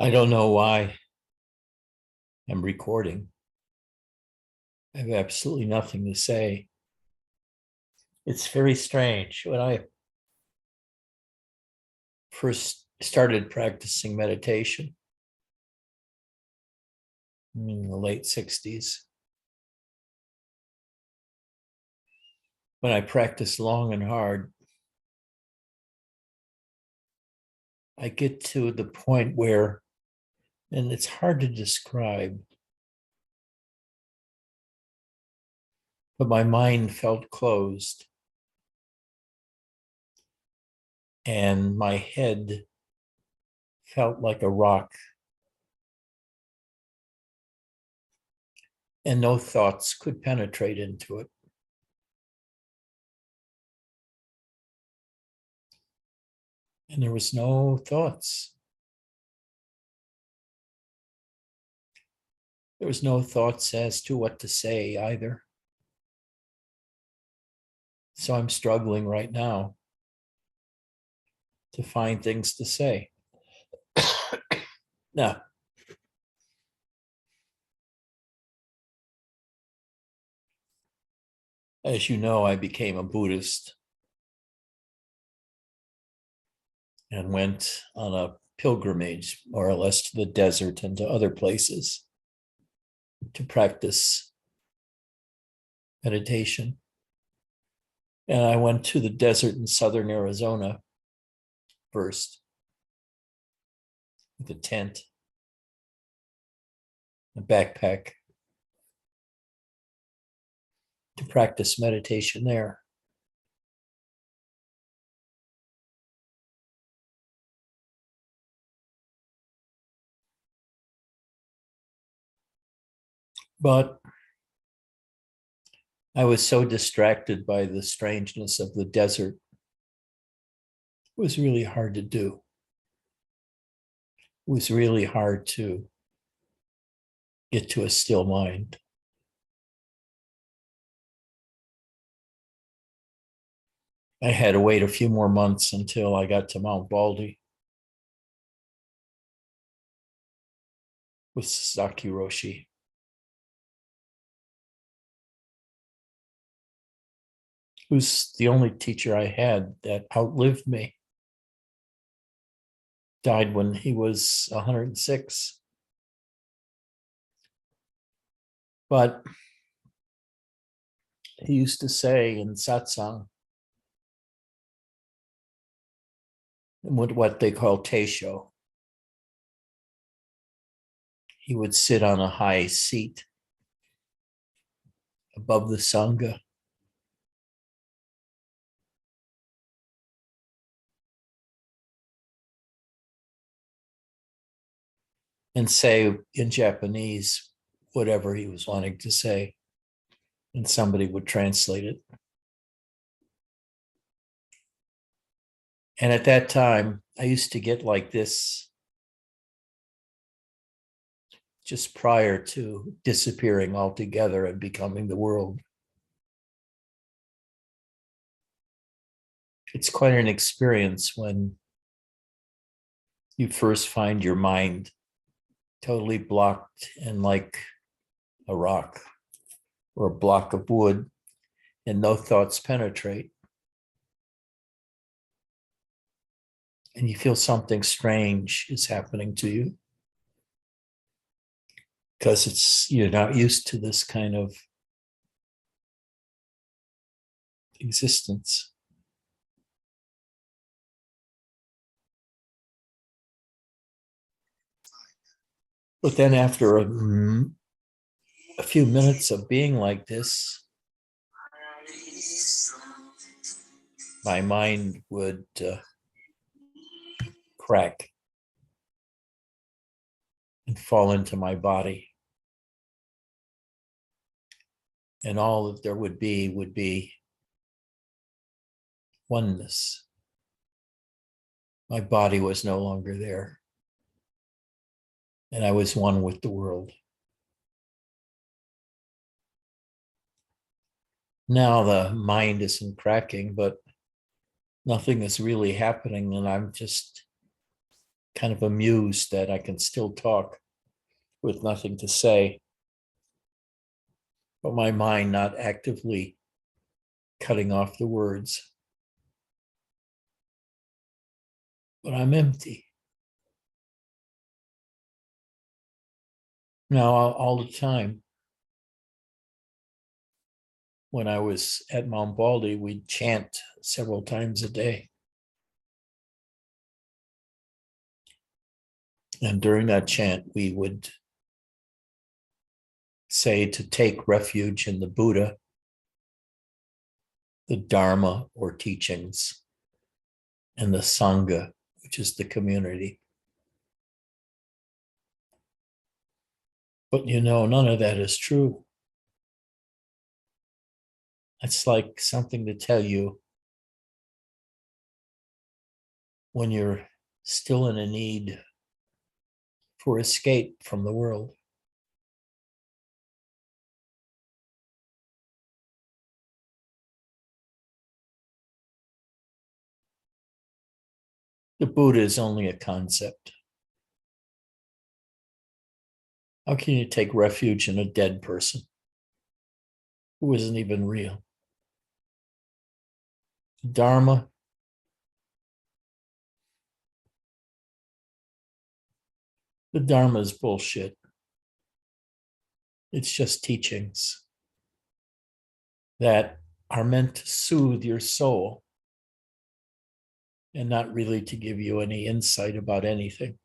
I don't know why I'm recording. I have absolutely nothing to say. It's very strange. When I first started practicing meditation in the late 60s, when I practiced long and hard, I get to the point where, and it's hard to describe, but my mind felt closed and my head felt like a rock, and no thoughts could penetrate into it. And there was no thoughts. There was no thoughts as to what to say either. So I'm struggling right now to find things to say. Now, as you know, I became a Buddhist and went on a pilgrimage, more or less, to the desert and to other places to practice meditation. And I went to the desert in southern Arizona first with a tent, a backpack, to practice meditation there. But I was so distracted by the strangeness of the desert. It was really hard to do. It was really hard to get to a still mind. I had to wait a few more months until I got to Mount Baldy with Sasaki Roshi, who's the only teacher I had that outlived me. Died when he was 106. But he used to say in satsang, what they call teisho, he would sit on a high seat above the sangha and say in Japanese whatever he was wanting to say, and somebody would translate it. And at that time, I used to get like this just prior to disappearing altogether and becoming the world. It's quite an experience when you first find your mind totally blocked and like a rock or a block of wood, and no thoughts penetrate. And you feel something strange is happening to you because you're not used to this kind of existence. But then after a few minutes of being like this, my mind would crack and fall into my body. And all that there would be oneness. My body was no longer there. And I was one with the world. Now the mind isn't cracking, but nothing is really happening. And I'm just kind of amused that I can still talk with nothing to say, but my mind not actively cutting off the words. But I'm empty. Now, all the time, when I was at Mount Baldy, we'd chant several times a day. And during that chant, we would say to take refuge in the Buddha, the Dharma or teachings, and the Sangha, which is the community. But none of that is true. It's like something to tell you when you're still in a need for escape from the world. The Buddha is only a concept. How can you take refuge in a dead person who isn't even real? Dharma, the Dharma is bullshit. It's just teachings that are meant to soothe your soul and not really to give you any insight about anything.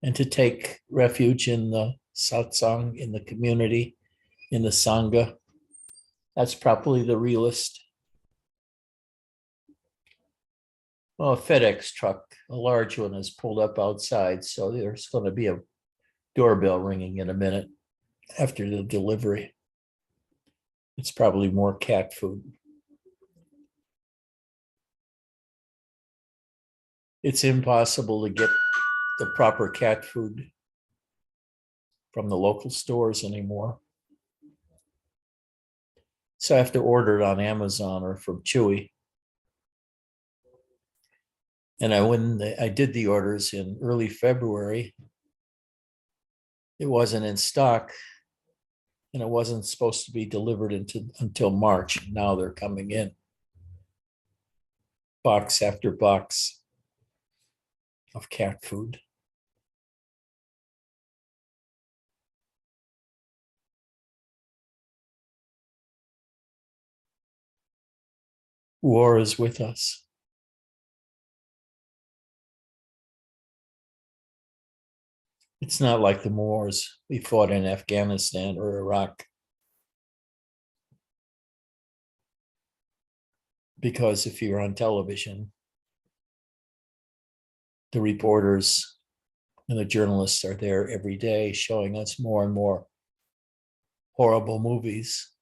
And to take refuge in the satsang, in the community, in the Sangha, that's probably the realist. Well, a FedEx truck, a large one, is pulled up outside, so there's going to be a doorbell ringing in a minute after the delivery. It's probably more cat food. It's impossible to get the proper cat food from the local stores anymore. So I have to order it on Amazon or from Chewy. And when I did the orders in early February, it wasn't in stock, and it wasn't supposed to be delivered until March. Now they're coming in, box after box of cat food. War is with us. It's not like the wars we fought in Afghanistan or Iraq. Because if you're on television, the reporters and the journalists are there every day showing us more and more horrible movies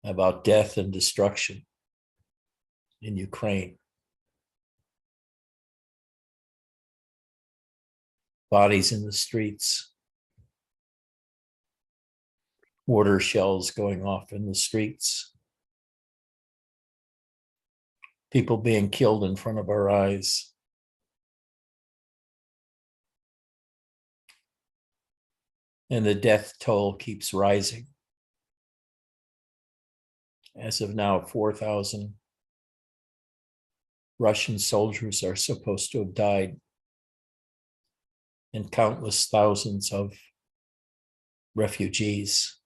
about death and destruction in Ukraine. Bodies in the streets, mortar shells going off in the streets, people being killed in front of our eyes. And the death toll keeps rising. As of now, 4,000 Russian soldiers are supposed to have died, and countless thousands of refugees.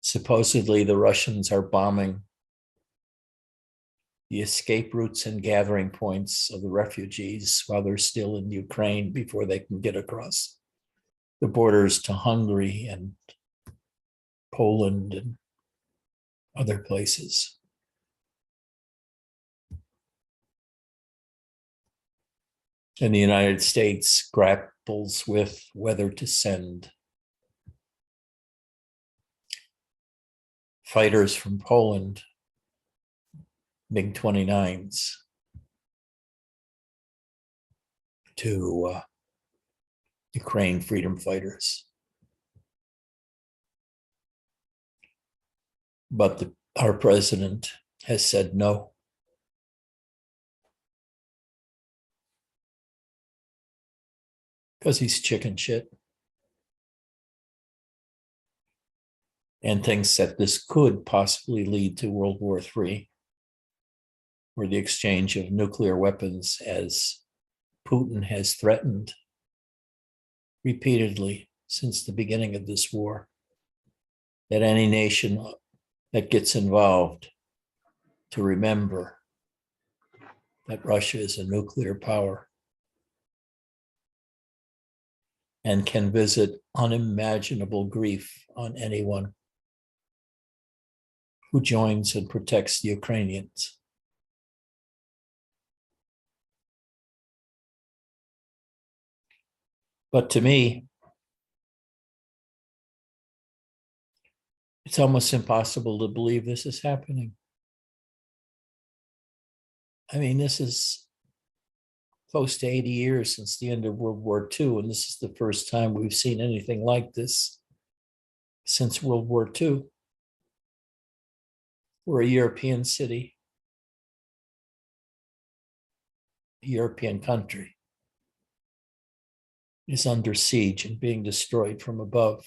Supposedly, the Russians are bombing the escape routes and gathering points of the refugees while they're still in Ukraine before they can get across the borders to Hungary and Poland and other places. And the United States grapples with whether to send fighters from Poland, MiG-29s, to Ukraine freedom fighters. But our president has said no. Because he's chicken shit and thinks that this could possibly lead to World War III, or the exchange of nuclear weapons, as Putin has threatened repeatedly since the beginning of this war, that any nation that gets involved to remember that Russia is a nuclear power and can visit unimaginable grief on anyone who joins and protects the Ukrainians. But to me, it's almost impossible to believe this is happening. I mean, this is close to 80 years since the end of World War II, and this is the first time we've seen anything like this since World War II. We're a European city, a European country is under siege and being destroyed from above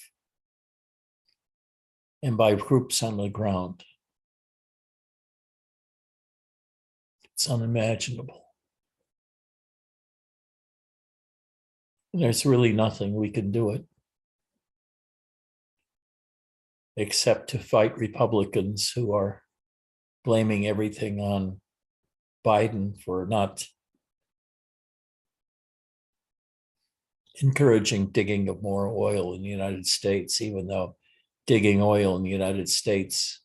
and by groups on the ground. It's unimaginable. And there's really nothing we can do it except to fight Republicans who are blaming everything on Biden for not encouraging digging of more oil in the United States, even though digging oil in the United States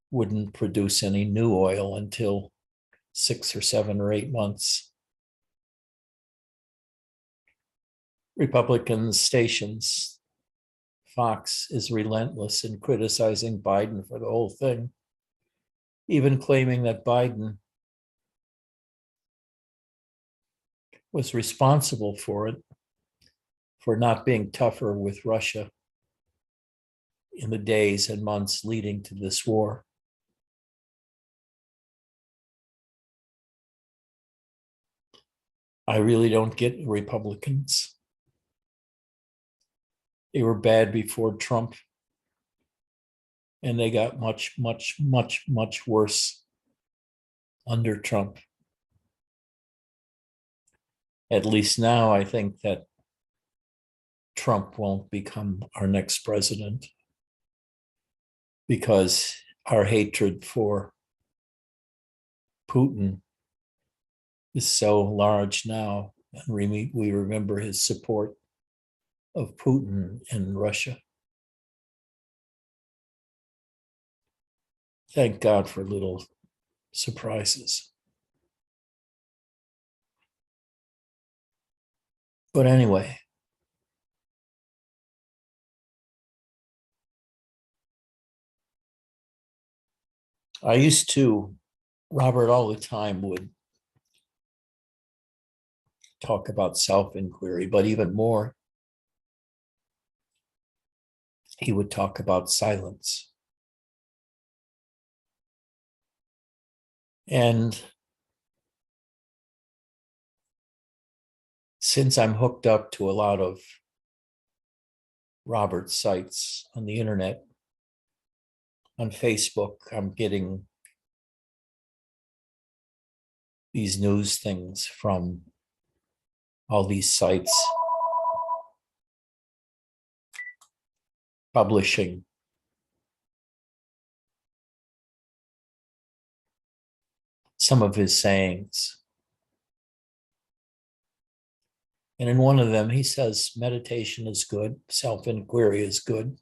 wouldn't produce any new oil until 6 or 7 or 8 months. Republican stations, Fox is relentless in criticizing Biden for the whole thing, even claiming that Biden was responsible for it, for not being tougher with Russia in the days and months leading to this war. I really don't get Republicans. They were bad before Trump, and they got much, much, much, much worse under Trump. At least now, I think that Trump won't become our next president because our hatred for Putin is so large now, and we remember his support of Putin in Russia. Thank God for little surprises. But anyway, I used to, Robert all the time would talk about self-inquiry, but even more, he would talk about silence. And since I'm hooked up to a lot of Robert's sites on the internet, on Facebook, I'm getting these news things from all these sites publishing some of his sayings. And in one of them, he says meditation is good, self-inquiry is good.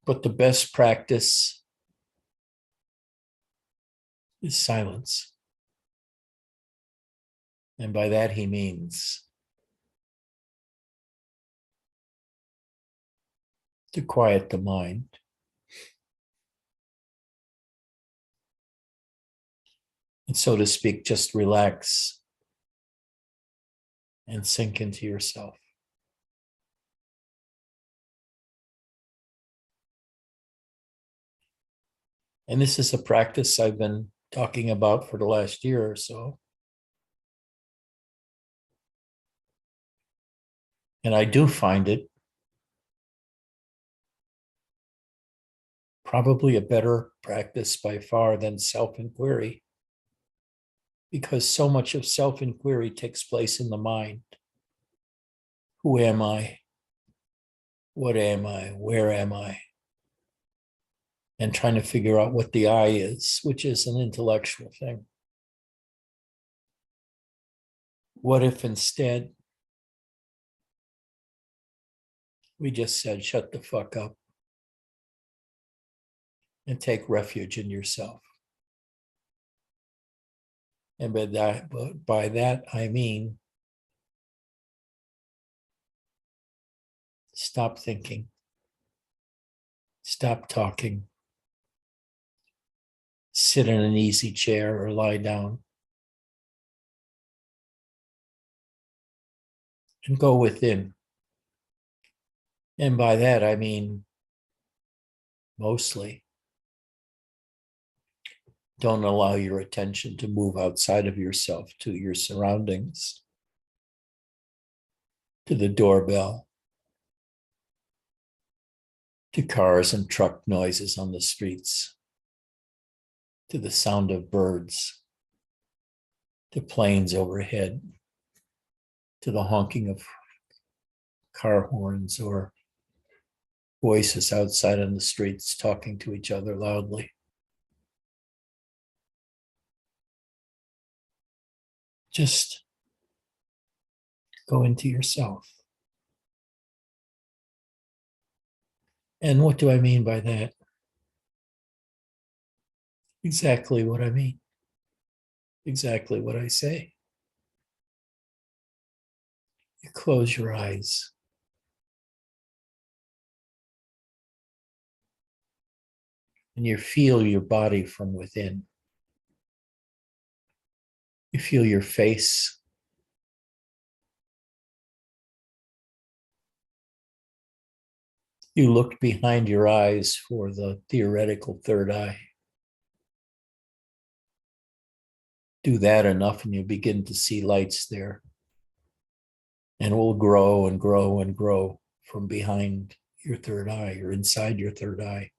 But the best practice is silence. And by that, he means to quiet the mind. And so to speak, just relax and sink into yourself. And this is a practice I've been talking about for the last year or so. And I do find it probably a better practice by far than self-inquiry, because so much of self-inquiry takes place in the mind. Who am I? What am I? Where am I? And trying to figure out what the I is, which is an intellectual thing. What if instead we just said, shut the fuck up and take refuge in yourself? And by that, I mean, stop thinking, stop talking, sit in an easy chair or lie down, and go within. And by that, I mean, mostly, don't allow your attention to move outside of yourself to your surroundings, to the doorbell, to cars and truck noises on the streets, to the sound of birds, to planes overhead, to the honking of car horns or voices outside on the streets talking to each other loudly. Just go into yourself. And what do I mean by that? Exactly what I mean. Exactly what I say. You close your eyes. And you feel your body from within. You feel your face. You look behind your eyes for the theoretical third eye. Do that enough and you begin to see lights there. And it will grow and grow and grow from behind your third eye or inside your third eye.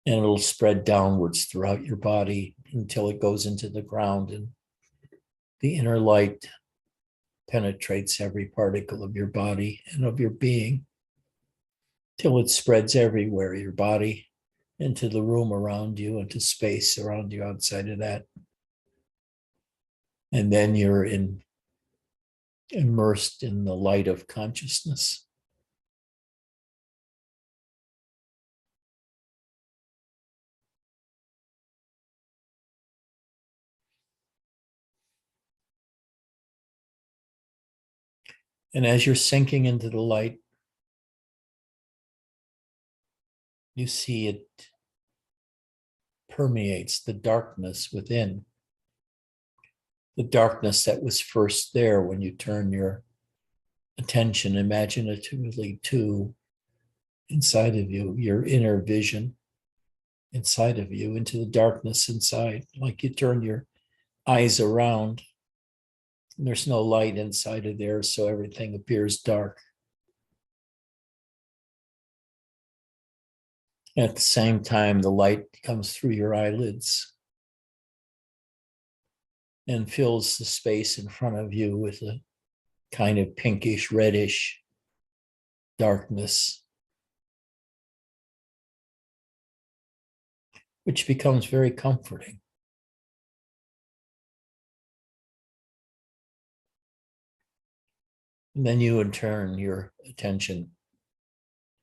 And it'll spread downwards throughout your body until it goes into the ground, and the inner light penetrates every particle of your body and of your being till it spreads everywhere, your body, into the room around you, into space around you outside of that. And then you're immersed in the light of consciousness. And as you're sinking into the light, you see it permeates the darkness within. The darkness that was first there when you turn your attention imaginatively to inside of you, your inner vision inside of you, into the darkness inside, like you turn your eyes around and there's no light inside of there, so everything appears dark. At the same time, the light comes through your eyelids and fills the space in front of you with a kind of pinkish, reddish darkness, which becomes very comforting. And then you turn your attention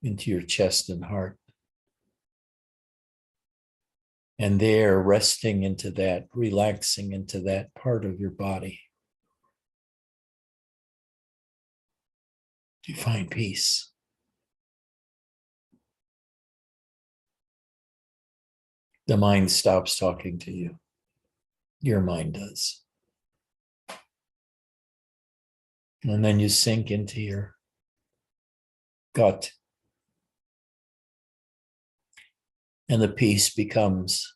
into your chest and heart. And there, resting into that, relaxing into that part of your body, you find peace. The mind stops talking to you. Your mind does. And then you sink into your gut. And the peace becomes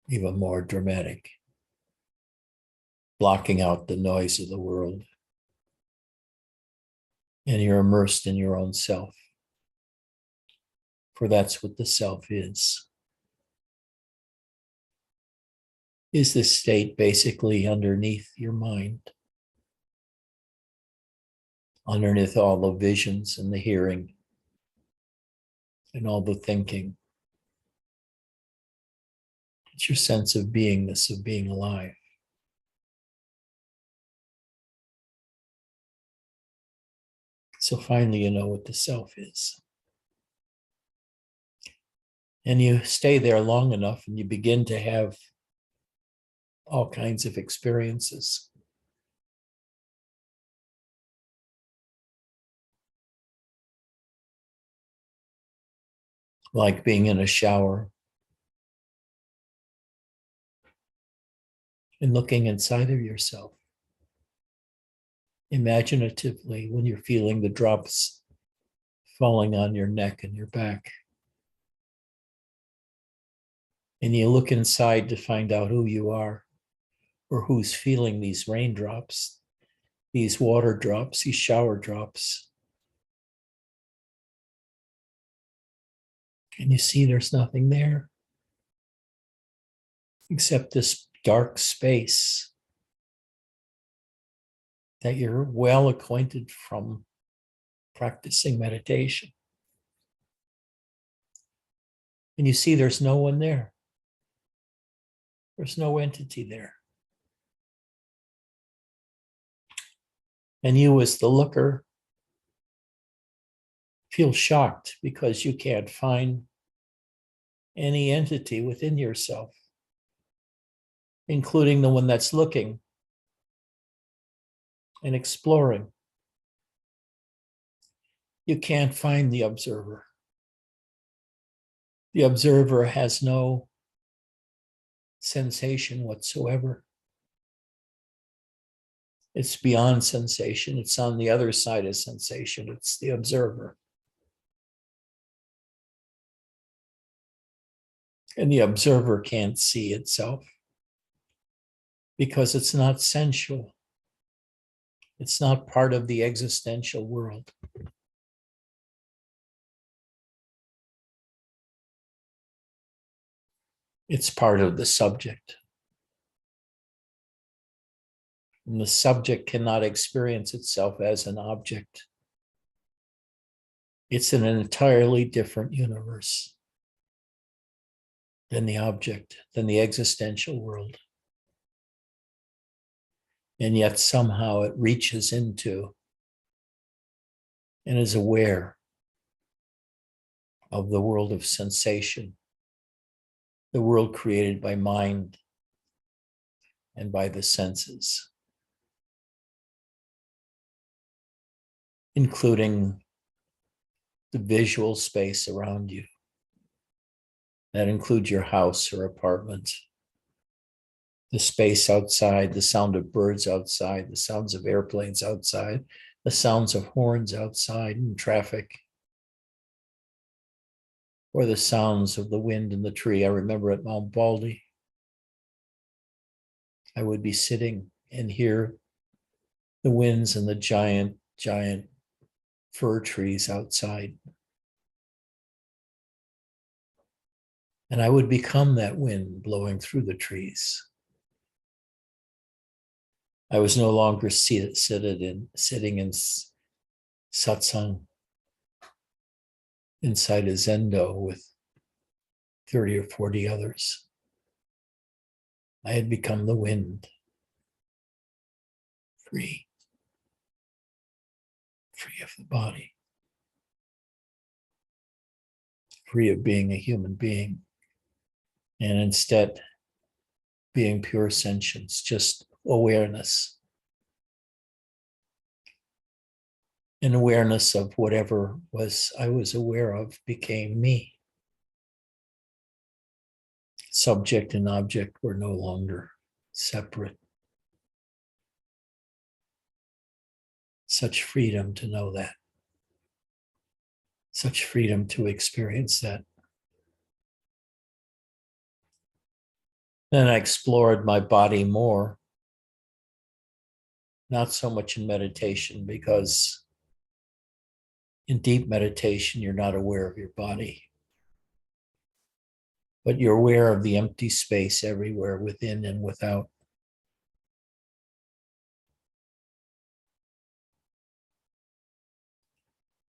even more dramatic, blocking out the noise of the world. And you're immersed in your own self, for that's what the self is this state basically underneath your mind, underneath all the visions and the hearing and all the thinking. It's your sense of beingness, of being alive. So finally, you know what the self is. And you stay there long enough and you begin to have all kinds of experiences. Like being in a shower and looking inside of yourself imaginatively when you're feeling the drops falling on your neck and your back. And you look inside to find out who you are or who's feeling these raindrops, these water drops, these shower drops. And you see there's nothing there except this dark space that you're well acquainted from practicing meditation. And you see there's no one there. There's no entity there. And you, as the looker, feel shocked because you can't find any entity within yourself, including the one that's looking and exploring. You can't find the observer. The observer has no sensation whatsoever. It's beyond sensation. It's on the other side of sensation. It's the observer. And the observer can't see itself because it's not sensual. It's not part of the existential world. It's part of the subject. And the subject cannot experience itself as an object. It's in an entirely different universe than the object, than the existential world. And yet somehow it reaches into and is aware of the world of sensation, the world created by mind and by the senses, including the visual space around you. That includes your house or apartment, the space outside, the sound of birds outside, the sounds of airplanes outside, the sounds of horns outside in traffic, or the sounds of the wind in the tree. I remember at Mount Baldy, I would be sitting and hear the winds and the giant fir trees outside. And I would become that wind blowing through the trees. I was no longer sitting in satsang inside a zendo with 30 or 40 others. I had become the wind, free of the body, free of being a human being, and instead being pure sentience, just awareness. And awareness of whatever I was aware of became me. Subject and object were no longer separate. Such freedom to know that. Such freedom to experience that. Then I explored my body more, not so much in meditation, because in deep meditation, you're not aware of your body, but you're aware of the empty space everywhere within and without.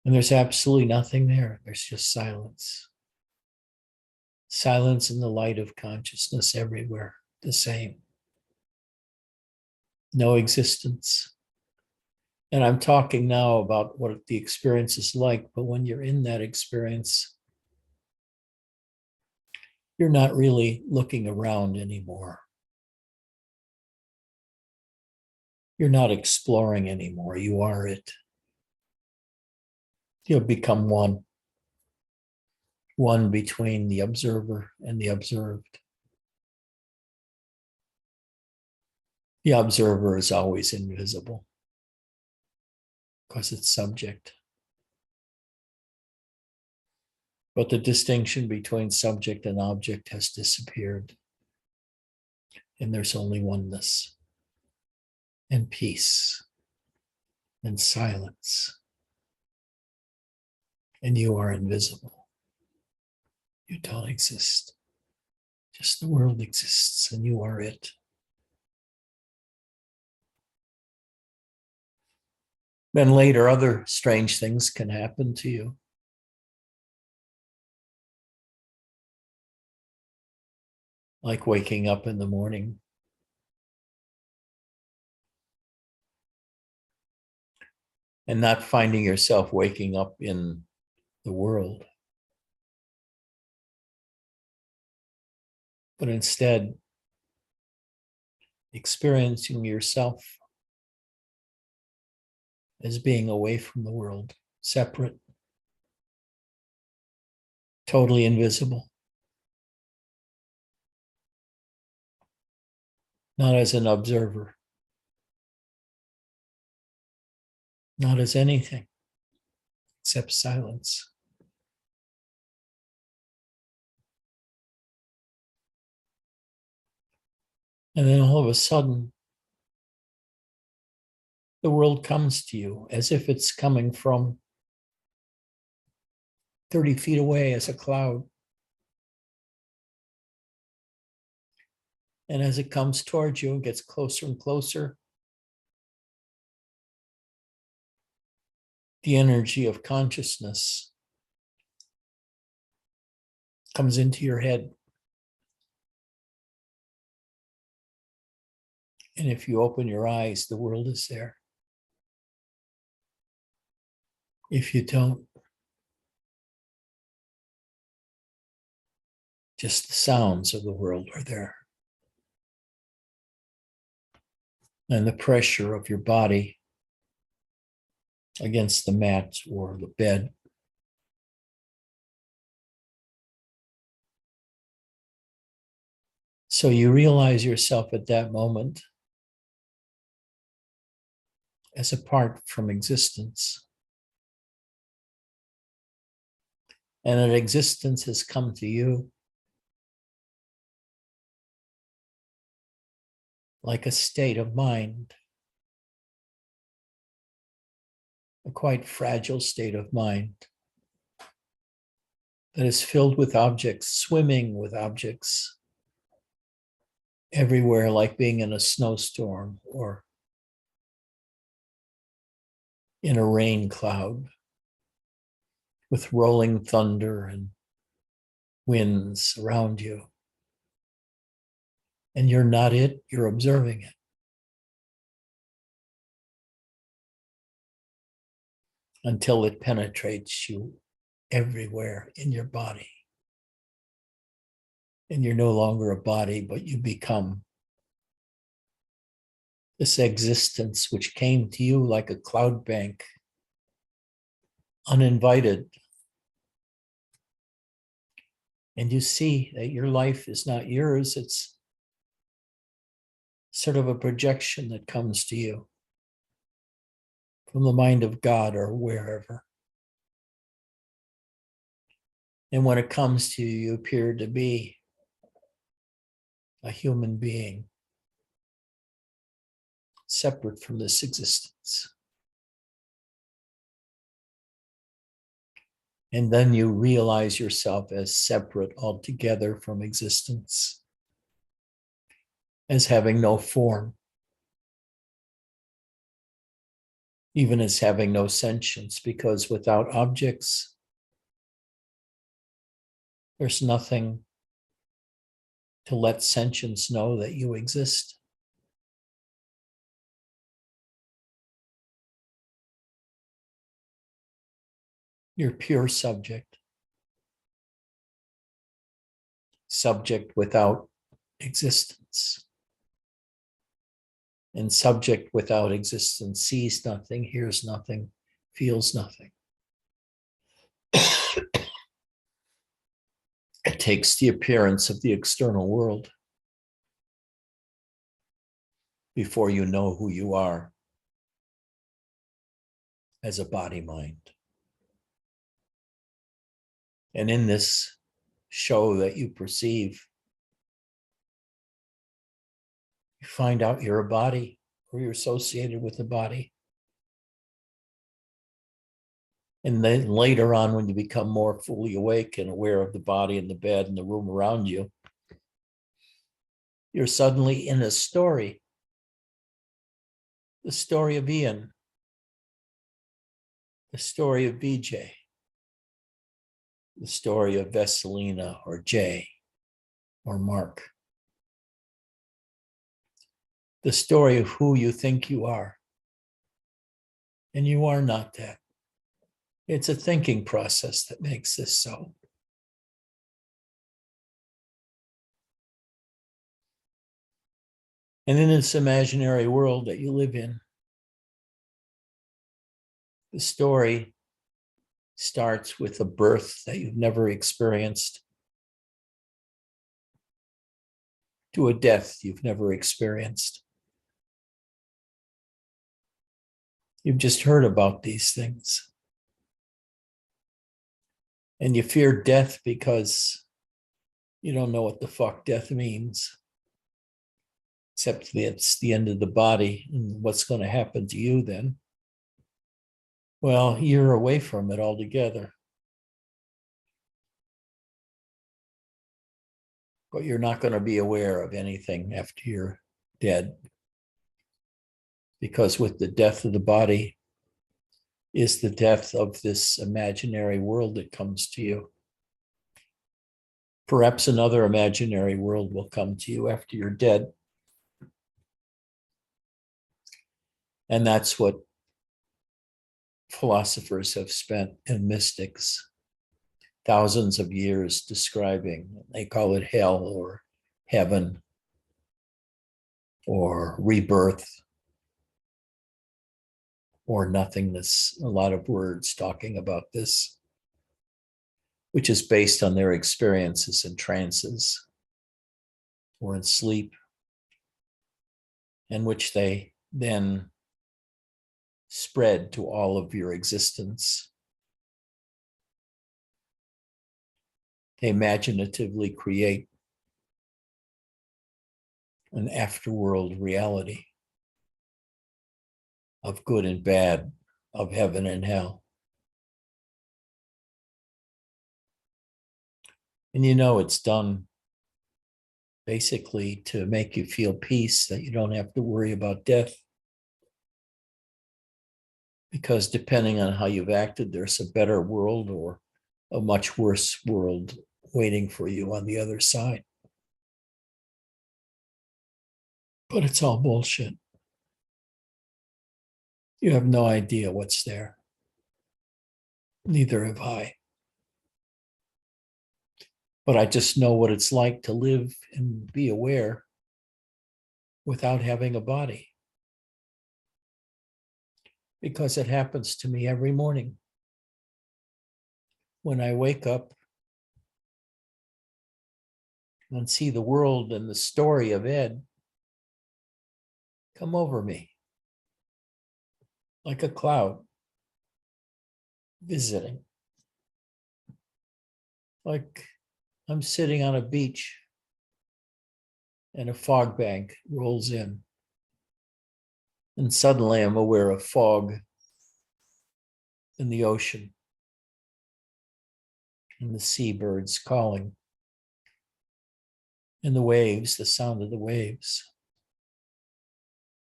And there's absolutely nothing there. There's just silence. Silence in the light of consciousness everywhere, the same. No existence. And I'm talking now about what the experience is like, but when you're in that experience, you're not really looking around anymore. You're not exploring anymore. You are it. You'll become one between the observer and the observed. The observer is always invisible because it's subject. But the distinction between subject and object has disappeared. And there's only oneness and peace and silence. And you are invisible. You don't exist. Just the world exists and you are it. Then later, other strange things can happen to you. Like waking up in the morning and not finding yourself waking up in the world, but instead experiencing yourself as being away from the world, separate, totally invisible, not as an observer, not as anything except silence. And then all of a sudden, the world comes to you as if it's coming from 30 feet away as a cloud. And as it comes towards you and gets closer and closer, the energy of consciousness comes into your head. And if you open your eyes, the world is there. If you don't, just the sounds of the world are there. And the pressure of your body against the mat or the bed. So you realize yourself at that moment as apart from existence. And that existence has come to you like a state of mind, a quite fragile state of mind that is filled with objects, swimming with objects everywhere, like being in a snowstorm or in a rain cloud with rolling thunder and winds around you. And you're not it, you're observing it. Until it penetrates you everywhere in your body. And you're no longer a body, but you become this existence which came to you like a cloud bank, uninvited. And you see that your life is not yours, it's sort of a projection that comes to you from the mind of God or wherever. And when it comes to you, you appear to be a human being, separate from this existence. And then you realize yourself as separate altogether from existence, as having no form, even as having no sentience, because without objects, there's nothing to let sentience know that you exist. You're pure subject, subject without existence. And subject without existence sees nothing, hears nothing, feels nothing. It takes the appearance of the external world before you know who you are as a body mind. And in this show that you perceive, you find out you're a body, or you're associated with a body. And then later on, when you become more fully awake and aware of the body and the bed and the room around you, you're suddenly in a story, the story of Ian, the story of BJ, the story of Vesselina or Jay or Mark, the story of who you think you are. And you are not that. It's a thinking process that makes this so. And in this imaginary world that you live in, the story starts with a birth that you've never experienced, to a death you've never experienced. You've just heard about these things. And you fear death because you don't know what the fuck death means, except that it's the end of the body and what's going to happen to you then. Well, you're away from it altogether. But you're not going to be aware of anything after you're dead. Because with the death of the body is the death of this imaginary world that comes to you. Perhaps another imaginary world will come to you after you're dead. And that's what philosophers have spent, and mystics, thousands of years describing. They call it hell or heaven or rebirth or nothingness. A lot of words talking about this, which is based on their experiences in trances or in sleep, and which they then spread to all of your existence. They imaginatively create an afterworld reality of good and bad, of heaven and hell. And you know it's done basically to make you feel peace, that you don't have to worry about death. Because depending on how you've acted, there's a better world or a much worse world waiting for you on the other side. But it's all bullshit. You have no idea what's there. Neither have I. But I just know what it's like to live and be aware without having a body. Because it happens to me every morning. When I wake up and see the world and the story of Ed come over me like a cloud visiting. Like I'm sitting on a beach and a fog bank rolls in. And suddenly I'm aware of fog in the ocean and the seabirds calling and the waves, the sound of the waves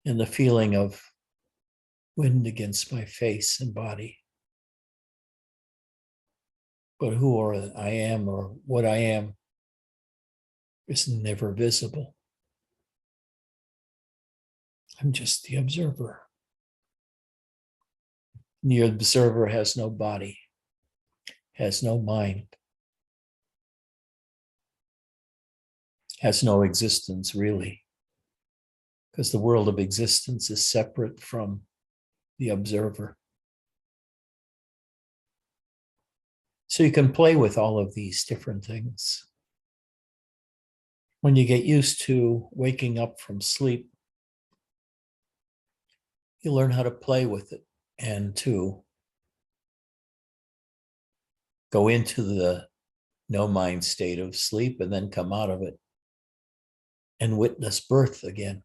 and the feeling of wind against my face and body. But who I am or what I am is never visible. I'm just the observer. And the observer has no body, has no mind, has no existence really, because the world of existence is separate from the observer. So you can play with all of these different things. When you get used to waking up from sleep, you learn how to play with it and to go into the no mind state of sleep and then come out of it and witness birth again.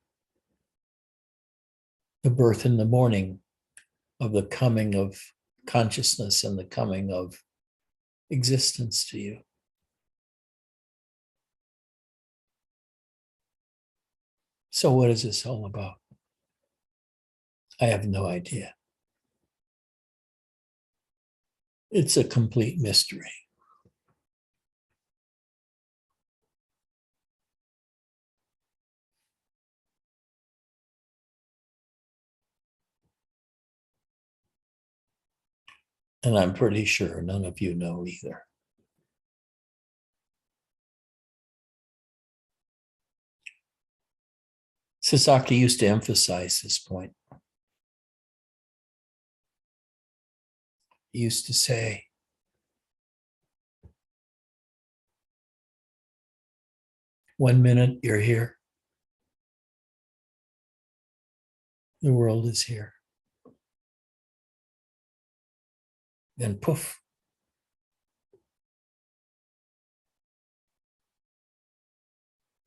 The birth in the morning of the coming of consciousness and the coming of existence to you. So what is this all about? I have no idea. It's a complete mystery. And I'm pretty sure none of you know either. Sasaki used to emphasize this point. He used to say, one minute you're here, the world is here. Then poof,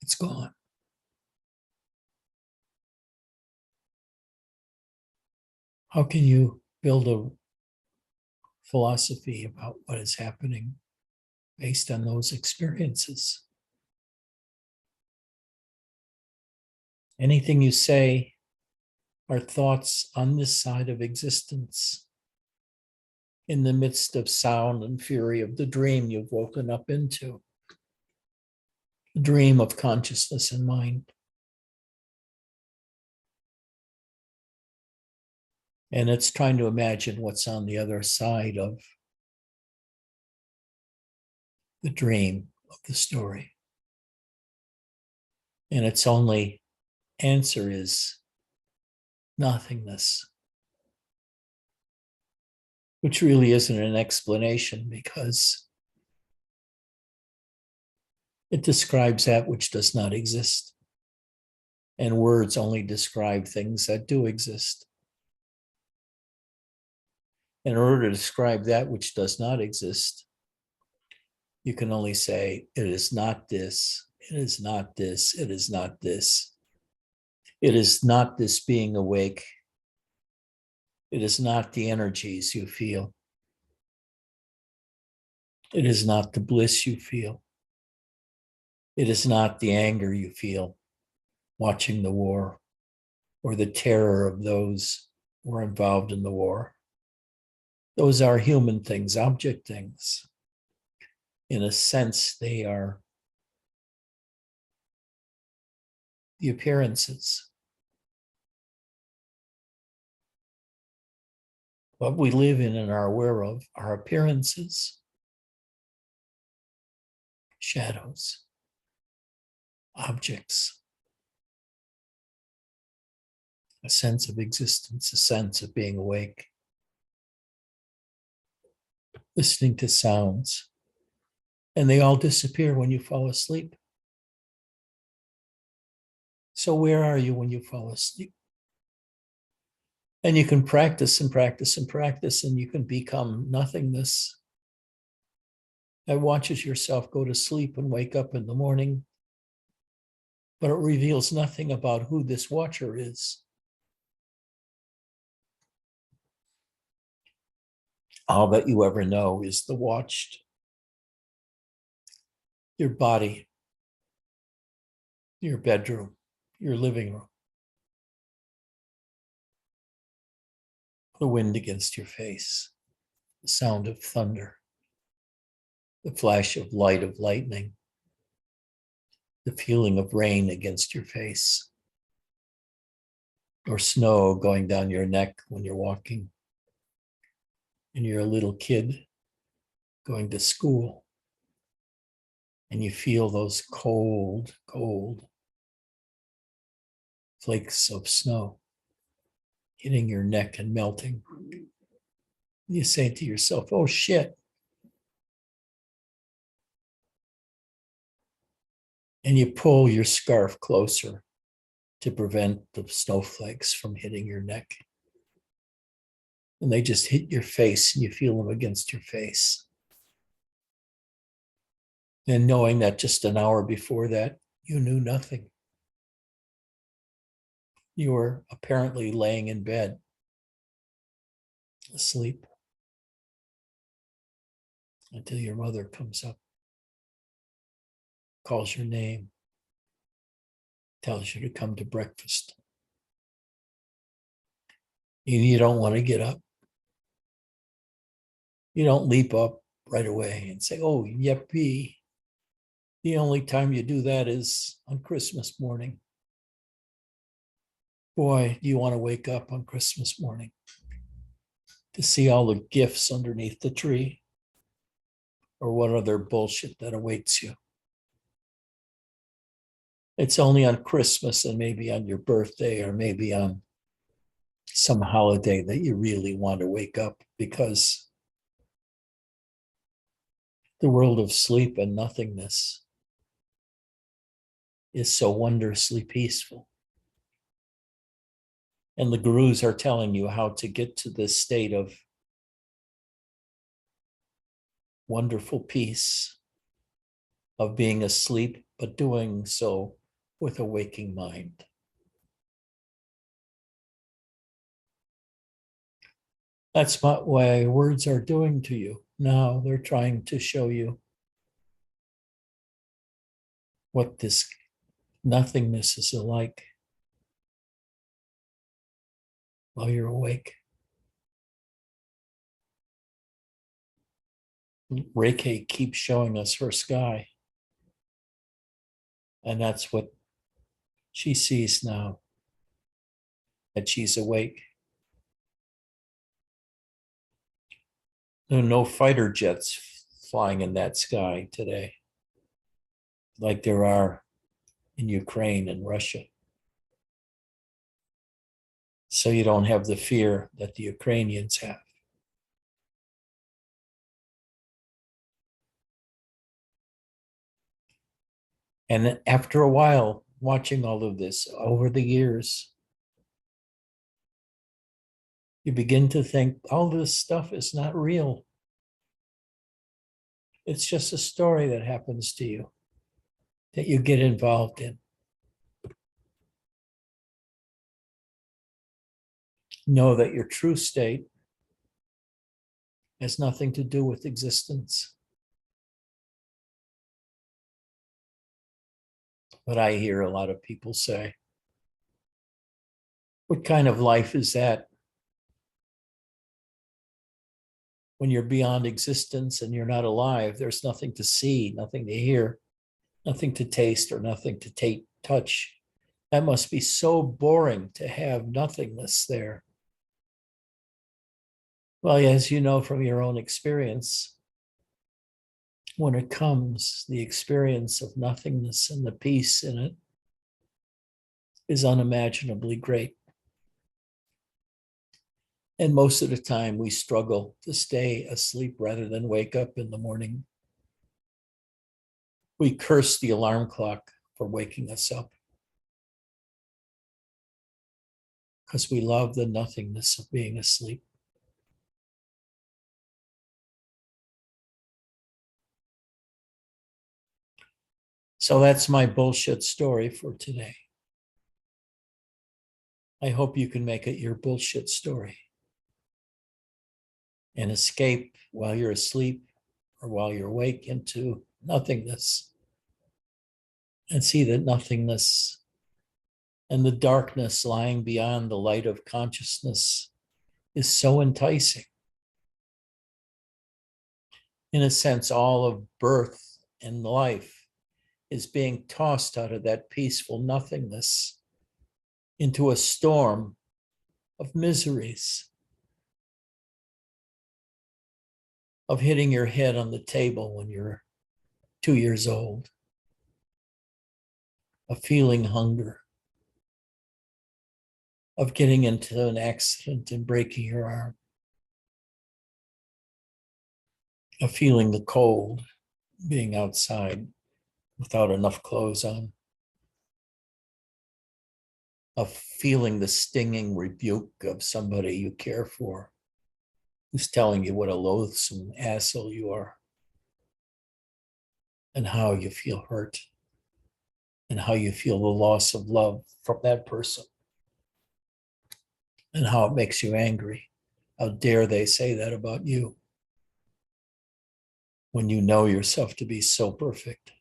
it's gone. How can you build a philosophy about what is happening based on those experiences? Anything you say are thoughts on this side of existence, in the midst of sound and fury of the dream you've woken up into, the dream of consciousness and mind. And it's trying to imagine what's on the other side of the dream of the story. And its only answer is nothingness, which really isn't an explanation because it describes that which does not exist. And words only describe things that do exist. In order to describe that which does not exist, you can only say, it is not this, it is not this, it is not this. It is not this being awake. It is not the energies you feel. It is not the bliss you feel. It is not the anger you feel watching the war or the terror of those who are involved in the war. Those are human things, object things. In a sense, they are the appearances. What we live in and are aware of are appearances, shadows, objects, a sense of existence, a sense of being awake, listening to sounds, and they all disappear when you fall asleep. So where are you when you fall asleep? And you can practice and practice and practice, and you can become nothingness. And watch as yourself go to sleep and wake up in the morning but it reveals nothing about who this watcher is. All that you ever know is the watched. Your body, your bedroom, your living room, the wind against your face, the sound of thunder, the flash of light of lightning, the feeling of rain against your face, or snow going down your neck when you're walking, and you're a little kid going to school, and you feel those cold, cold flakes of snow hitting your neck and melting. You say to yourself, oh shit. And you pull your scarf closer to prevent the snowflakes from hitting your neck. And they just hit your face and you feel them against your face. And knowing that just an hour before that, you knew nothing. You were apparently laying in bed, asleep, until your mother comes up, calls your name, tells you to come to breakfast. And you don't want to get up. You don't leap up right away and say, oh, yippee. The only time you do that is on Christmas morning. Boy, do you want to wake up on Christmas morning to see all the gifts underneath the tree or what other bullshit that awaits you. It's only on Christmas and maybe on your birthday or maybe on some holiday that you really want to wake up, because the world of sleep and nothingness is so wondrously peaceful. And the gurus are telling you how to get to this state of wonderful peace, of being asleep, but doing so with a waking mind. That's what way words are doing to you. Now they're trying to show you what this nothingness is like while you're awake. Reiki keeps showing us her sky. And that's what she sees now, that she's awake. There are no fighter jets flying in that sky today, like there are in Ukraine and Russia. So you don't have the fear that the Ukrainians have. And after a while, watching all of this over the years, you begin to think all this stuff is not real. It's just a story that happens to you, that you get involved in. Know that your true state has nothing to do with existence. But I hear a lot of people say, what kind of life is that? When you're beyond existence and you're not alive, there's nothing to see, nothing to hear, nothing to taste, or nothing to touch. That must be so boring to have nothingness there. Well, as you know from your own experience, when it comes, the experience of nothingness and the peace in it is unimaginably great. And most of the time we struggle to stay asleep rather than wake up in the morning. We curse the alarm clock for waking us up because we love the nothingness of being asleep. So that's my bullshit story for today. I hope you can make it your bullshit story and escape while you're asleep or while you're awake into nothingness and see that nothingness and the darkness lying beyond the light of consciousness is so enticing. In a sense, all of birth and life is being tossed out of that peaceful nothingness into a storm of miseries, of hitting your head on the table when you're 2 years old, of feeling hunger, of getting into an accident and breaking your arm, of feeling the cold, being outside without enough clothes on, of feeling the stinging rebuke of somebody you care for who's telling you what a loathsome asshole you are, and how you feel hurt, and how you feel the loss of love from that person, and how it makes you angry. How dare they say that about you when you know yourself to be so perfect?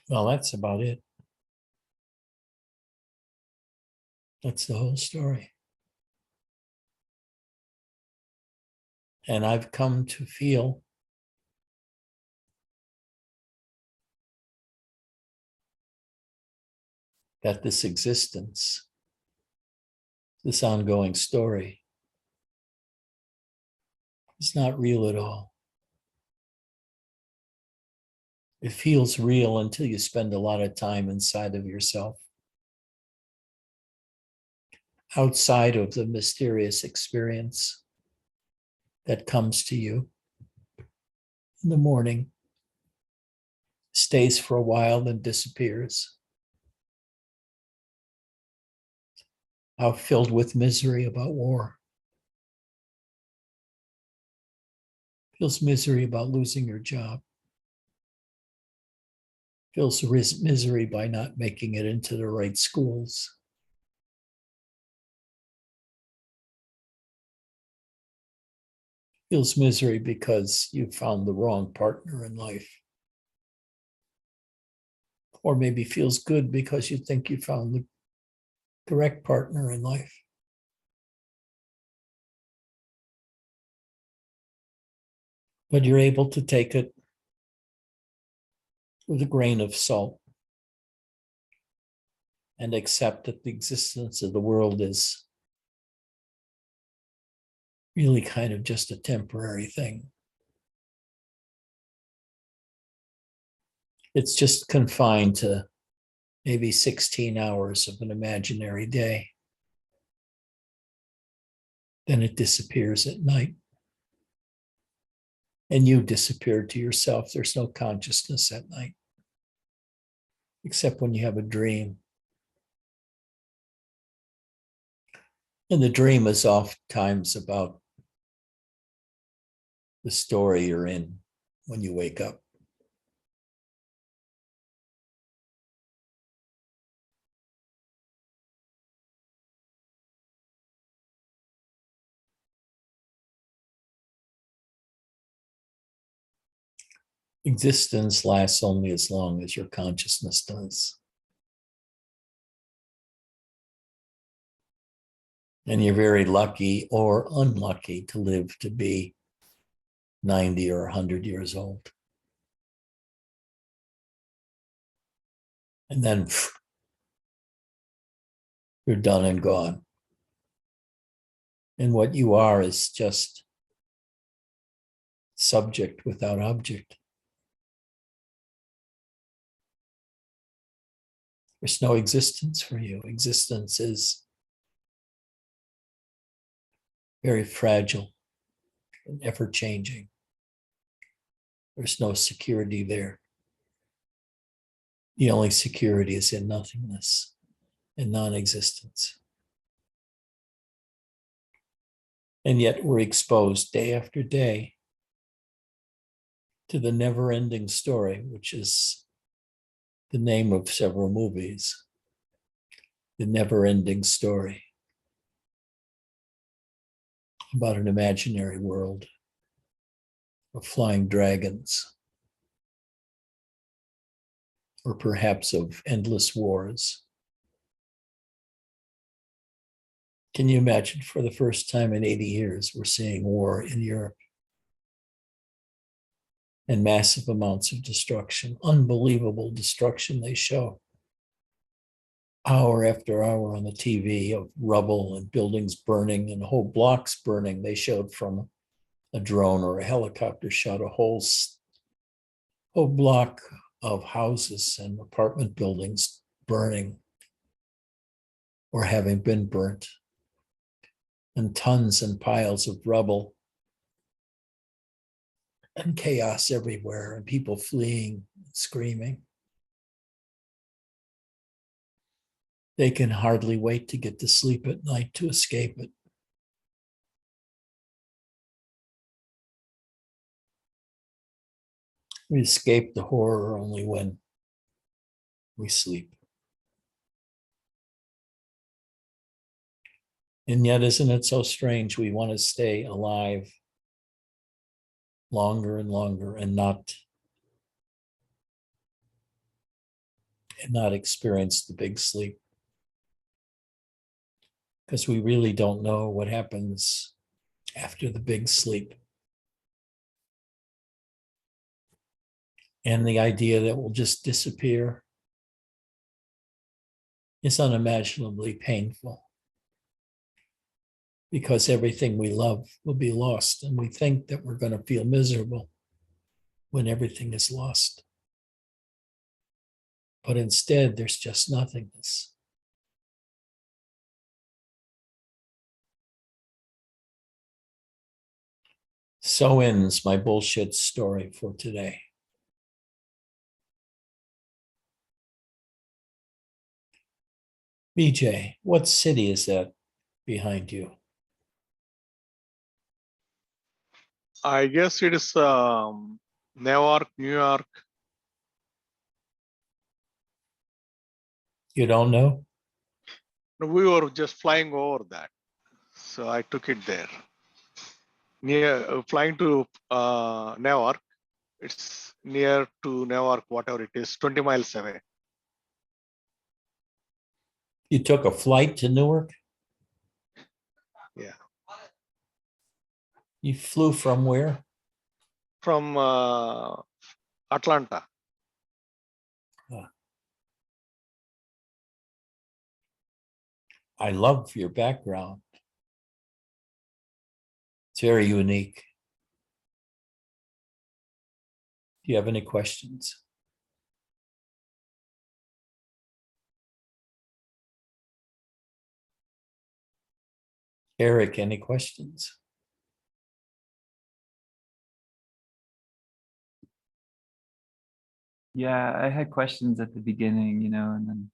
Well, that's about it. That's the whole story. And I've come to feel that this existence, this ongoing story, is not real at all. It feels real until you spend a lot of time inside of yourself, outside of the mysterious experience that comes to you in the morning, stays for a while, then disappears. How filled with misery about war. Feels misery about losing your job. Feels misery by not making it into the right schools. Feels misery because you found the wrong partner in life. Or maybe feels good because you think you found the correct partner in life. But you're able to take it with a grain of salt and accept that the existence of the world is really kind of just a temporary thing. It's just confined to maybe 16 hours of an imaginary day. Then it disappears at night. And you disappear to yourself. There's no consciousness at night, except when you have a dream. And the dream is oftentimes about the story you're in when you wake up. Existence lasts only as long as your consciousness does. And you're very lucky or unlucky to live to be 90 or 100 years old. And then you're done and gone. And what you are is just subject without object. There's no existence for you. Existence is very fragile and ever changing. There's no security there. The only security is in nothingness and non-existence. And yet we're exposed day after day to the never-ending story, which is the name of several movies, The Never-Ending Story, about an imaginary world of flying dragons, or perhaps of endless wars. Can you imagine, for the first time in 80 years, we're seeing war in Europe and massive amounts of destruction, unbelievable destruction they show hour after hour on the TV of rubble and buildings burning and whole blocks burning. They showed from a drone or a helicopter shot a whole block of houses and apartment buildings burning or having been burnt, and tons and piles of rubble and chaos everywhere and people fleeing, screaming. They can hardly wait to get to sleep at night to escape it. We escape the horror only when we sleep. And yet, isn't it so strange? We want to stay alive longer and longer and not experience the big sleep. Because we really don't know what happens after the big sleep. And the idea that we'll just disappear is unimaginably painful, because everything we love will be lost, and we think that we're going to feel miserable when everything is lost. But instead, there's just nothingness. So ends my bullshit story for today. BJ, what city is that behind you? I guess it is Newark, New York. You don't know? We were just flying over that, so I took it there. Near flying to Newark, it's near to Newark, whatever it is, 20 miles away. You took a flight to Newark? Yeah. You flew from where? From Atlanta. I love your background. It's very unique. Do you have any questions? Eric, any questions? Yeah, I had questions at the beginning, and then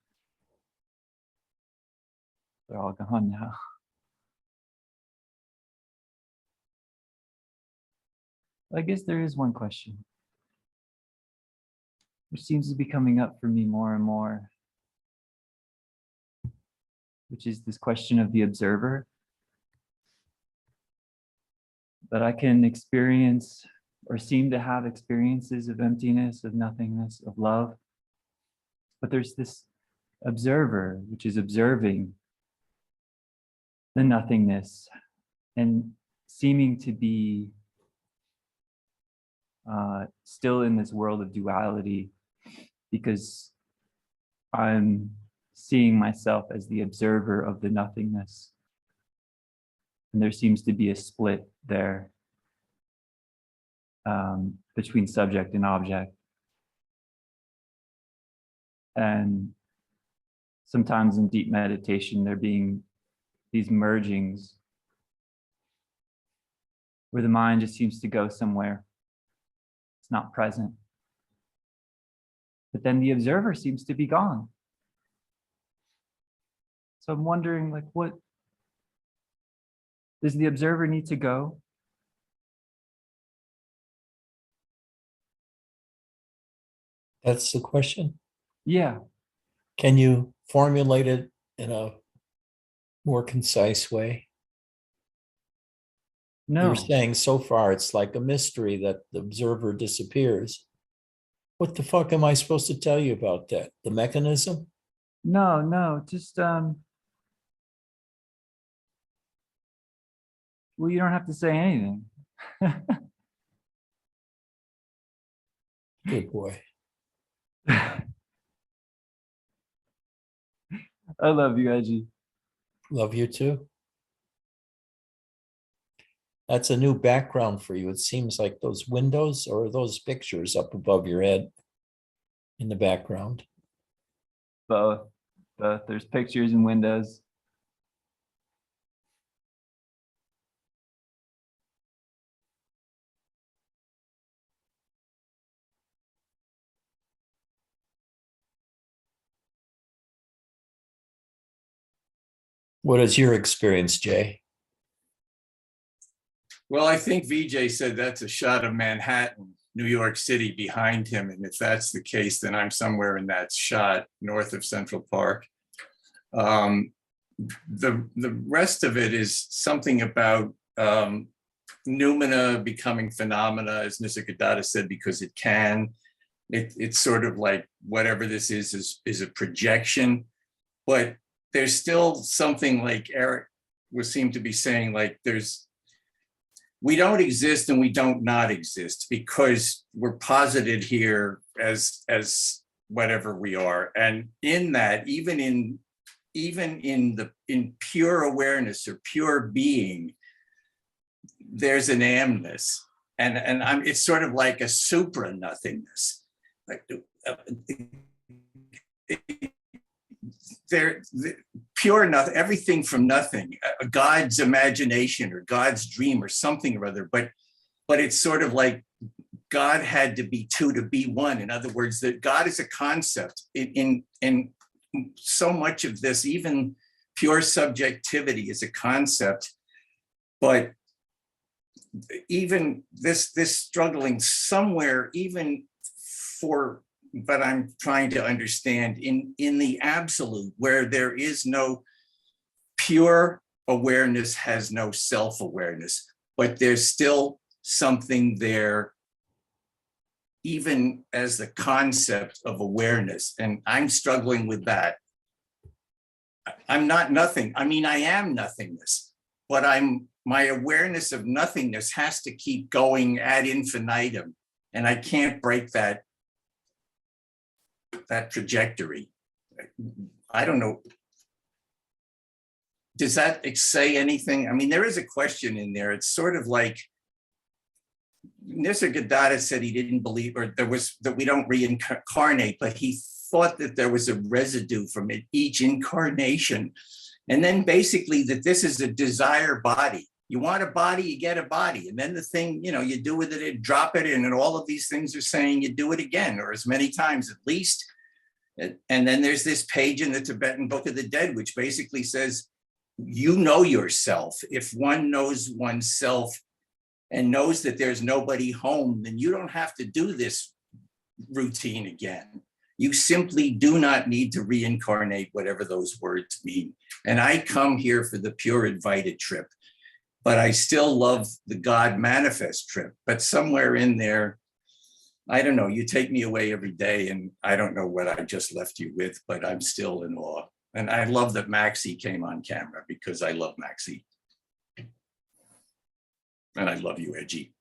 they're all gone now. I guess there is one question, which seems to be coming up for me more and more, which is this question of the observer. That I can experience or seem to have experiences of emptiness, of nothingness, of love. But there's this observer, which is observing the nothingness and seeming to be still in this world of duality, because I'm seeing myself as the observer of the nothingness. And there seems to be a split there between subject and object. And sometimes in deep meditation, there being these mergings where the mind just seems to go somewhere. It's not present. But then the observer seems to be gone. So I'm wondering, like, what does the observer need to go? That's the question. Yeah, Can you formulate it in a more concise way? no, You're saying so far it's like a mystery that the observer disappears. What the fuck am I supposed to tell you about that? The mechanism? no, just well, you don't have to say anything. Good boy. I love you, Edgy. Love you too. That's a new background for you. It seems like those windows or those pictures up above your head in the background. Both. There's pictures and windows. What is your experience, Jay? Well, I think VJ said that's a shot of Manhattan, New York City behind him. And if that's the case, then I'm somewhere in that shot north of Central Park. The rest of it is something about noumena becoming phenomena, as Nisargadatta said, because it can. It's sort of like whatever this is a projection. But there's still something like Eric seemed to be saying, like we don't exist and we don't not exist because we're posited here as whatever we are. And in that, even in pure awareness or pure being, there's an amness. And it's sort of like a supra nothingness. Like pure nothing, everything from nothing, God's imagination or God's dream or something or other, but it's sort of like God had to be two to be one. In other words, that God is a concept in so much of this, even pure subjectivity is a concept, but even this struggling somewhere, even for, but I'm trying to understand in the absolute, where there is no pure awareness, has no self-awareness, but there's still something there, even as the concept of awareness. And I'm struggling with that. I'm not nothing. I mean, I am nothingness, but my awareness of nothingness has to keep going ad infinitum. And I can't break that trajectory. I don't know. Does that say anything? I mean, there is a question in there. It's sort of like Nisargadatta said he didn't believe, or that we don't reincarnate, but he thought that there was a residue from it, each incarnation. And then basically that this is a desire body. You want a body, you get a body. And then the thing, you do with it, drop it in, and all of these things are saying you do it again, or as many times at least. And then there's this page in the Tibetan Book of the Dead, which basically says, you know yourself. If one knows oneself and knows that there's nobody home, then you don't have to do this routine again. You simply do not need to reincarnate, whatever those words mean. And I come here for the pure invited trip, but I still love the God manifest trip. But somewhere in there, I don't know, you take me away every day and I don't know what I just left you with, but I'm still in awe. And I love that Maxie came on camera because I love Maxie. And I love you, Edgy.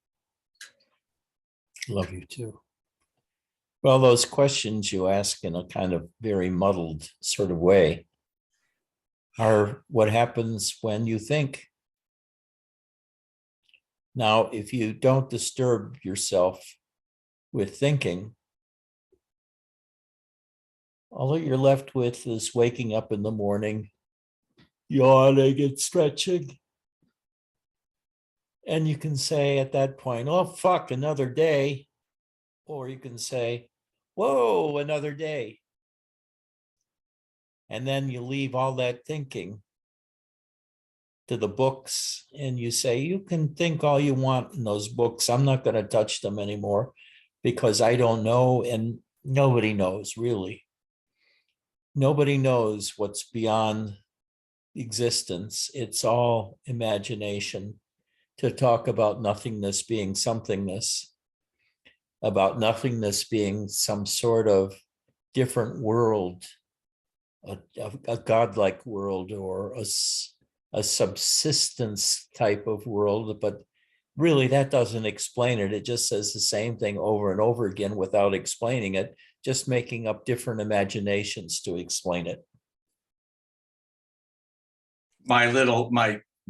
Love you too. Well, those questions you ask in a kind of very muddled sort of way are what happens when you think. Now, if you don't disturb yourself with thinking, all that you're left with is waking up in the morning, yawning and stretching. And you can say at that point, oh, fuck, another day. Or you can say, whoa, another day. And then you leave all that thinking to the books and you say, you can think all you want in those books. I'm not going to touch them anymore because I don't know. And nobody knows, really. Nobody knows what's beyond existence. It's all imagination. To talk about nothingness being somethingness, about nothingness being some sort of different world, a godlike world, or a subsistence type of world, but really that doesn't explain it. It just says the same thing over and over again without explaining it, just making up different imaginations to explain it.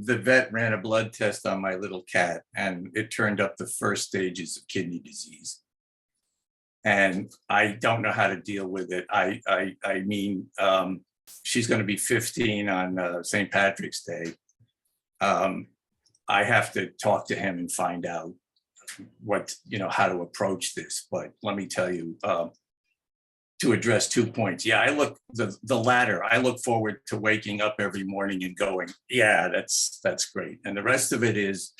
The vet ran a blood test on my little cat and it turned up the first stages of kidney disease. And I don't know how to deal with it. I mean, she's going to be 15 on St. Patrick's Day. I have to talk to him and find out how to approach this. But let me tell you, to address 2 points. Yeah, I look the latter. I look forward to waking up every morning and going, yeah, that's great. And the rest of it is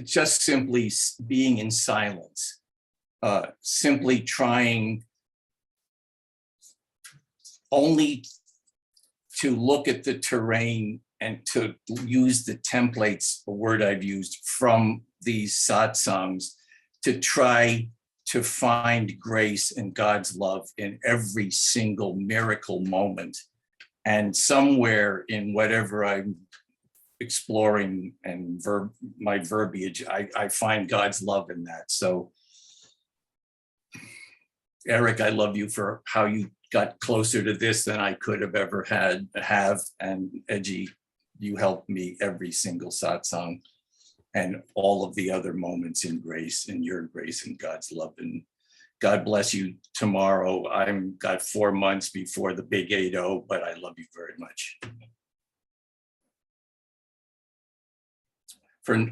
just simply being in silence, simply trying only to look at the terrain and to use the templates, a word I've used from these satsangs, to try to find grace and God's love in every single miracle moment. And somewhere in whatever I'm exploring and my verbiage, I find God's love in that. So, Eric, I love you for how you got closer to this than I could have ever have. And Edgy, you helped me every single satsang. And all of the other moments in grace and your grace and God's love. And God bless you tomorrow. I'm got 4 months before the big 8-0, but I love you very much.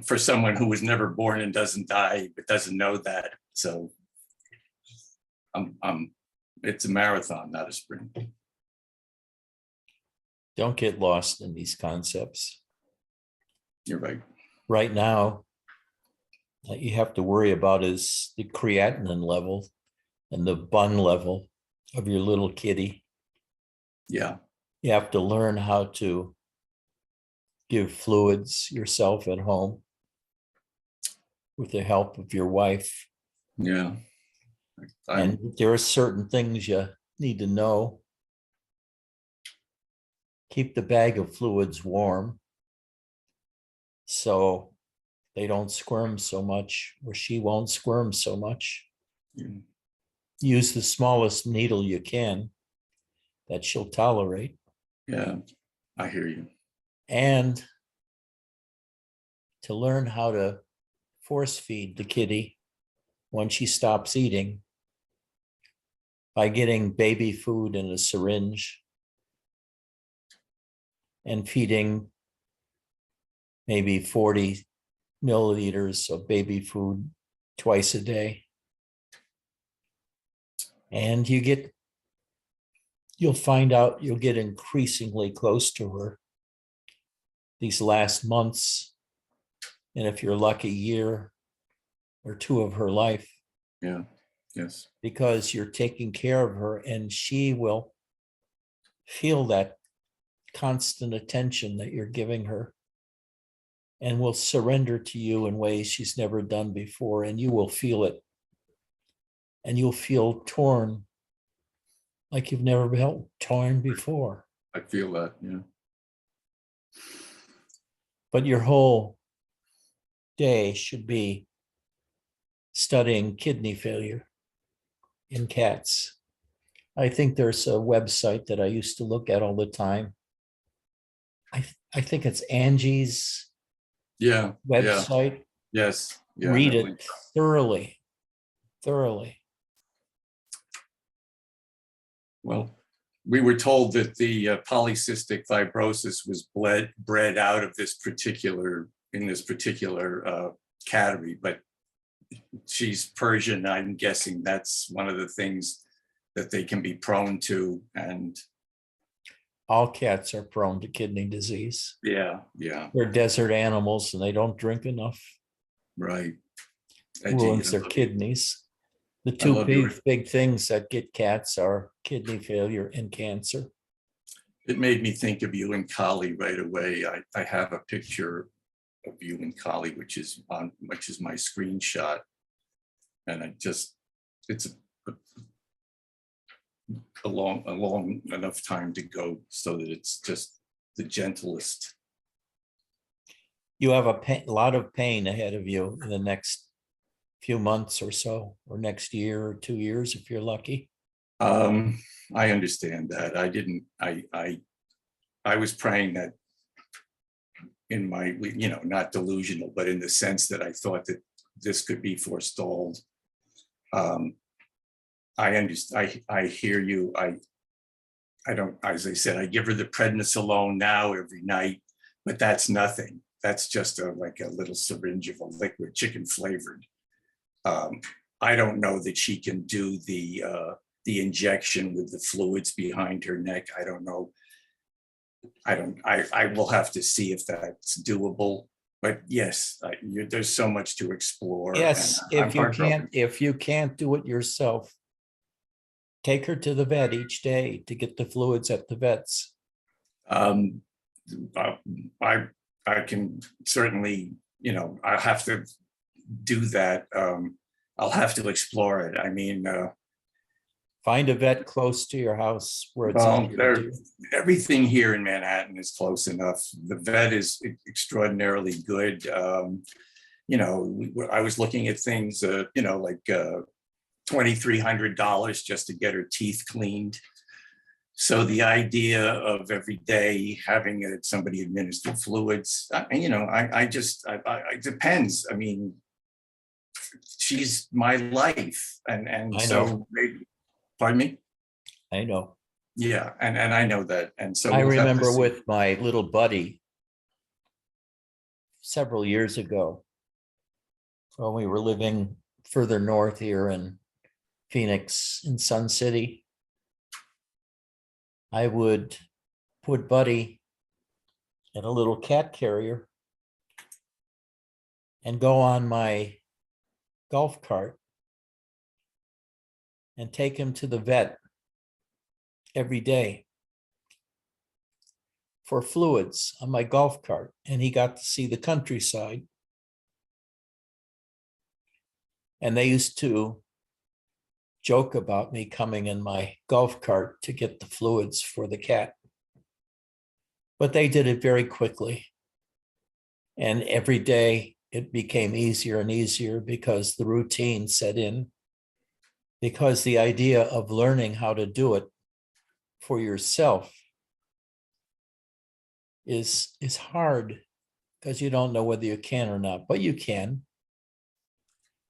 For someone who was never born and doesn't die, but doesn't know that. So it's a marathon, not a sprint. Don't get lost in these concepts. You're right. Right now, what you have to worry about is the creatinine level and the bun level of your little kitty. Yeah. You have to learn how to give fluids yourself at home with the help of your wife. Yeah. And there are certain things you need to know. Keep the bag of fluids warm so they don't squirm so much, or she won't squirm so much. Yeah. Use the smallest needle you can that she'll tolerate. Yeah, I hear you. And to learn how to force feed the kitty when she stops eating by getting baby food in a syringe and feeding maybe 40 milliliters of baby food twice a day. And you'll find out you'll get increasingly close to her these last months. And if you're lucky, year or two of her life. Yeah, yes. Because you're taking care of her and she will feel that constant attention that you're giving her and will surrender to you in ways she's never done before, and you will feel it. And you'll feel torn like you've never felt torn before. I feel that, yeah. But your whole day should be studying kidney failure in cats. I think there's a website that I used to look at all the time. I think it's Angie's Yeah. website. Yes. Yeah, Read it thoroughly. Well, we were told that the polycystic fibrosis was bred out of this particular category, but she's Persian. I'm guessing that's one of the things that they can be prone to. And All cats are prone to kidney disease. yeah, They're desert animals and they don't drink enough. right. Ruins their kidneys. The two love your- big things that get cats are kidney failure and cancer. It made me think of you and Kali right away. I have a picture of you and Kali, which is my screenshot. And it's a long enough time to go so that it's just the gentlest. You have a lot of pain ahead of you in the next few months or so, or next year or 2 years, if you're lucky. I understand that. I was praying that in my, not delusional, but in the sense that I thought that this could be forestalled. I understand. I hear you. I don't, as I said, I give her the prednisolone now every night, but that's nothing. That's just like a little syringe of a liquid, chicken flavored. I don't know that she can do the injection with the fluids behind her neck. I don't know. I will have to see if that's doable. But yes, there's so much to explore. Yes, and if you can't do it yourself, take her to the vet each day to get the fluids at the vets. I can certainly, I'll have to do that. I'll have to explore it. I mean, Find a vet close to your house where it's well, easier to do. everything here in Manhattan is close enough. The vet is extraordinarily good. I was looking at things, like $2,300 just to get her teeth cleaned. So the idea of every day having somebody administer fluids, it depends. I mean, she's my life, and I so know. maybe. Pardon me? I know. Yeah, and I know that, and so I we'll have to remember see. with my little buddy several years ago, when we were living further north here in Phoenix, in Sun City, I would put Buddy in a little cat carrier and go on my golf cart and take him to the vet every day for fluids on my golf cart. And he got to see the countryside. And they used to joke about me coming in my golf cart to get the fluids for the cat. But they did it very quickly. And every day it became easier and easier because the routine set in. Because the idea of learning how to do it for yourself is hard because you don't know whether you can or not, but you can.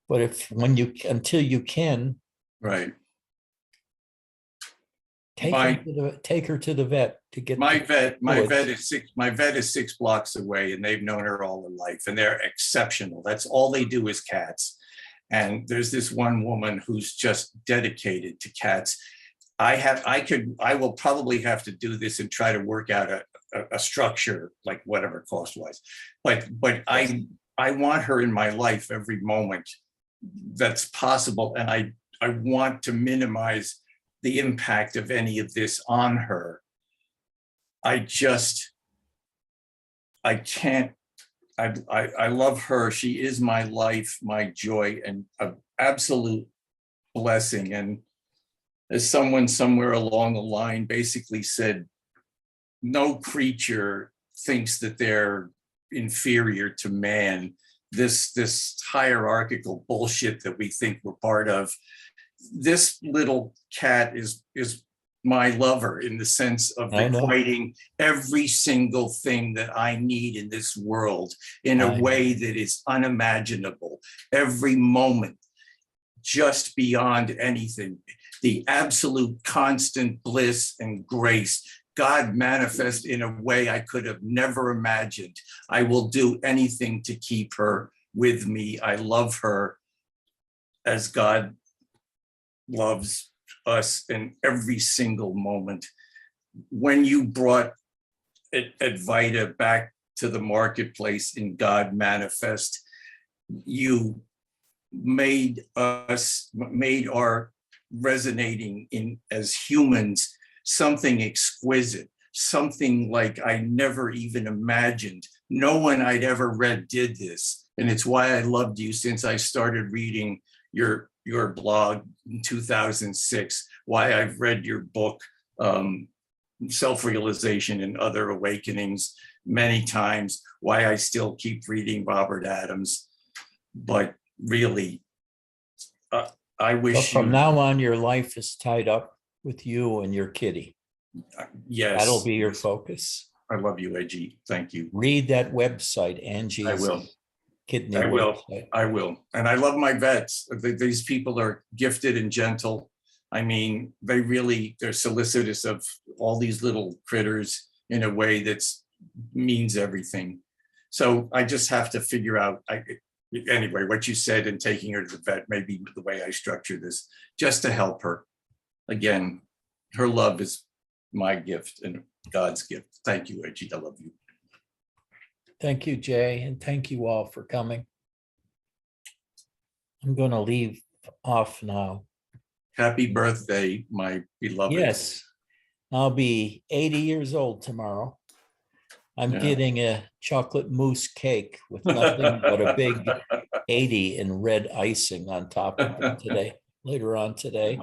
But until you can, Right. take her to the vet to get My the fluids. vet is 6 blocks away, and they've known her all her life, and they're exceptional. That's all they do is cats. And there's this one woman who's just dedicated to cats. I will probably have to do this and try to work out a structure, like whatever cost-wise. But I want her in my life every moment that's possible. And I want to minimize the impact of any of this on her. I can't. I love her. She is my life, my joy, and an absolute blessing. And as someone somewhere along the line basically said, no creature thinks that they're inferior to man. This hierarchical bullshit that we think we're part of. This little cat is my lover in the sense of equating every single thing that I need in this world in a way that is unimaginable. Every moment, just beyond anything. the absolute constant bliss and grace. God manifest in a way I could have never imagined. I will do anything to keep her with me. I love her as God loves us in every single moment. When you brought Advaita back to the marketplace in God Manifest, you made our resonating in as humans something exquisite, something like I never even imagined. No one I'd ever read did this. And it's why I loved you since I started reading your blog in 2006, why I've read your book, Self-Realization and Other Awakenings, many times, why I still keep reading Robert Adams. But really, I But wish from you, now on, your life is tied up with you and your kitty. yes. That'll be your focus. I love you, Edgy. Thank you. Read that website, Angie's I will. kidney I will. website. I will. And I love my vets. These people are gifted and gentle. I mean, they're solicitous of all these little critters in a way that means everything. So I just have to figure out, anyway, what you said and taking her to the vet, maybe the way I structure this, just to help her. Again, her love is my gift and God's gift. Thank you, Edgy. I love you. Thank you, Jay, and thank you all for coming. I'm going to leave off now. Happy birthday, my beloved. Yes, I'll be 80 years old tomorrow. I'm Yeah. getting a chocolate mousse cake with nothing but a big 80 in red icing on top of it today, later on today.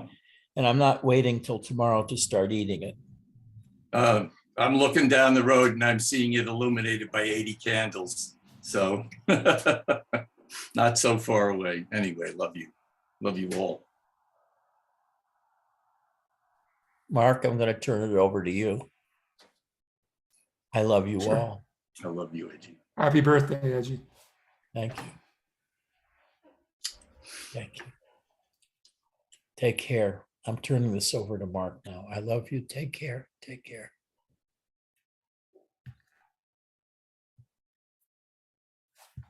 And I'm not waiting till tomorrow to start eating it. I'm looking down the road and I'm seeing it illuminated by 80 candles. So not so far away. Anyway, love you. Love you all. Mark, I'm going to turn it over to you. I love you Sure. all. I love you, Edgy. Happy birthday, Edgy. Thank you. Thank you. Take care. I'm turning this over to Mark now. I love you. Take care. Take care.